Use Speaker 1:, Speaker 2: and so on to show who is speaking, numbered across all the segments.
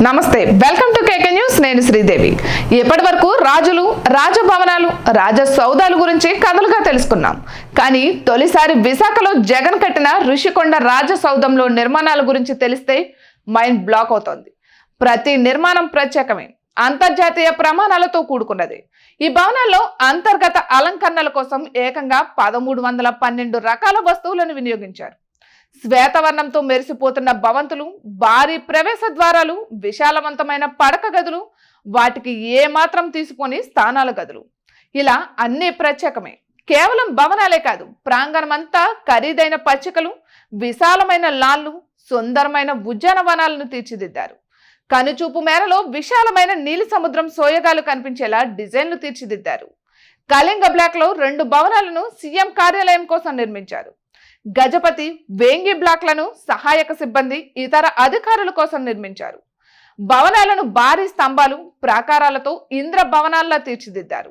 Speaker 1: నమస్తే, welcome to KK news. నేను శ్రీదేవి. ఇప్పటి వరకు రాజులు, రాజభవనాలు, రాజ సౌదాల గురించి కథలుగా తెలుసుకున్నాం. కానీ తొలిసారి విశాఖలో జగన్ కట్టిన ఋషికొండ రాజ సౌధంలో నిర్మాణాల గురించి తెలిస్తే మైండ్ బ్లాక్ అవుతోంది. ప్రతి నిర్మాణం ప్రత్యేకమే, అంతర్జాతీయ ప్రమాణాలతో కూడుకున్నది. ఈ భవనాల్లో అంతర్గత అలంకరణల కోసం ఏకంగా 1312 రకాల వస్తువులను వినియోగించారు. శ్వేతవర్ణంతో మెరిసిపోతున్న భవంతులు, భారీ ప్రవేశ ద్వారాలు, విశాలవంతమైన పడక గదులు, వాటికి ఏమాత్రం తీసుకొని స్థానాల గదులు, ఇలా అన్ని ప్రత్యేకమే. కేవలం భవనాలే కాదు, ప్రాంగణమంతా ఖరీదైన పచ్చికలు, విశాలమైన లాన్లు, సుందరమైన ఉద్యానవనాలను తీర్చిదిద్దారు. కనుచూపు మేరలో విశాలమైన నీలి సముద్రం సోయగాలు కనిపించేలా డిజైన్లు తీర్చిదిద్దారు. కళింగ బ్లాక్ లో 2 భవనాలను సీఎం కార్యాలయం కోసం నిర్మించారు. గజపతి, వేంగి బ్లాక్లను సహాయక సిబ్బంది, ఇతర అధికారుల కోసం నిర్మించారు. భవనాలను భారీ స్తంభాలు, ప్రాకారాలతో ఇంద్ర భవనాల్లా తీర్చిదిద్దారు.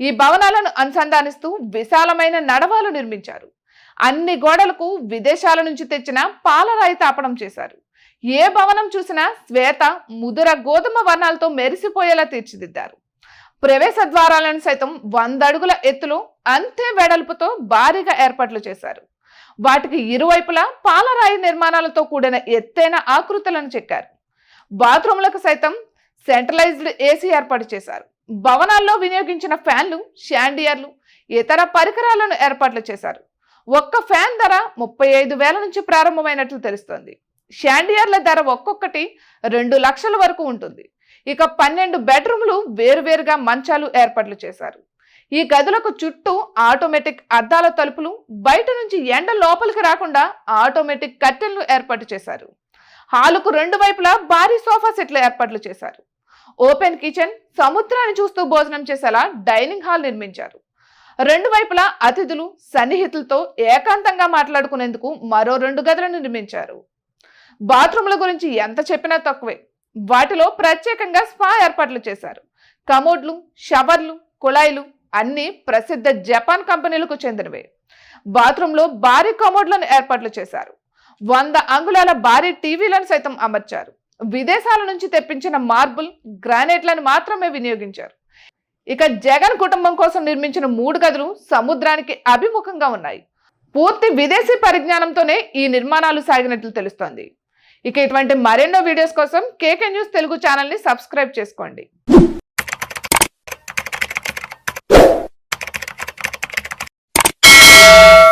Speaker 1: ఈ భవనాలను అనుసంధానిస్తూ విశాలమైన నడవాలు నిర్మించారు. అన్ని గోడలకు విదేశాల నుంచి తెచ్చిన పాలరాయి తాపడం చేశారు. ఏ భవనం చూసినా శ్వేత, ముదుర గోధుమ వర్ణాలతో మెరిసిపోయేలా తీర్చిదిద్దారు. ప్రవేశ ద్వారాలను సైతం 100 అడుగుల ఎత్తులో, అంతే వెడల్పుతో భారీగా ఏర్పాట్లు చేశారు. వాటికి ఇరువైపులా పాలరాయి నిర్మాణాలతో కూడిన ఎత్తైన ఆకృతులను చెక్కారు. బాత్రూంలకు సైతం సెంట్రలైజ్డ్ ఏసీ ఏర్పాటు చేశారు. భవనాల్లో వినియోగించిన ఫ్యాన్లు, షాండియర్లు, ఇతర పరికరాలను ఏర్పాట్లు చేశారు. ఒక్క ఫ్యాన్ ధర 35,000 నుంచి ప్రారంభమైనట్లు తెలుస్తోంది. షాండియర్ల ధర ఒక్కొక్కటి 2 లక్షల వరకు ఉంటుంది. ఇక 12 బెడ్రూమ్లు, వేరువేరుగా మంచాలు ఏర్పాట్లు చేశారు. ఈ గదులకు చుట్టూ ఆటోమేటిక్ అద్దాల తలుపులు, బయట నుంచి ఎండ లోపలికి రాకుండా ఆటోమేటిక్ కర్టెన్లు ఏర్పాటు చేశారు. హాలుకు 2 వైపులా భారీ సోఫా సెట్లు ఏర్పాట్లు చేశారు. ఓపెన్ కిచెన్, సముద్రాన్ని చూస్తూ భోజనం చేసేలా డైనింగ్ హాల్ నిర్మించారు. 2 వైపులా అతిథులు, సన్నిహితులతో ఏకాంతంగా మాట్లాడుకునేందుకు మరో 2 గదులను నిర్మించారు. బాత్రూంల గురించి ఎంత చెప్పినా తక్కువే. వాటిలో ప్రత్యేకంగా స్పా ఏర్పాట్లు చేశారు. కమోడ్లు, షవర్లు, కుళాయిలు అన్ని ప్రసిద్ధ జపాన్ కంపెనీలకు చెందినవే. బాత్రూంలో భారీ కమోడ్లను ఏర్పాట్లు చేశారు. 100 అంగుళాల భారీ టీవీలను సైతం అమర్చారు. విదేశాల నుంచి తెప్పించిన మార్బుల్, గ్రానైట్లను మాత్రమే వినియోగించారు. ఇక జగన్ కుటుంబం కోసం నిర్మించిన 3 గదులు సముద్రానికి అభిముఖంగా ఉన్నాయి. పూర్తి విదేశీ పరిజ్ఞానంతోనే ఈ నిర్మాణాలు సాగినట్లు తెలుస్తోంది. ఇక ఇటువంటి మరెన్నో వీడియోస్ కోసం కేకే న్యూస్ తెలుగు ఛానల్ని సబ్స్క్రైబ్ చేసుకోండి.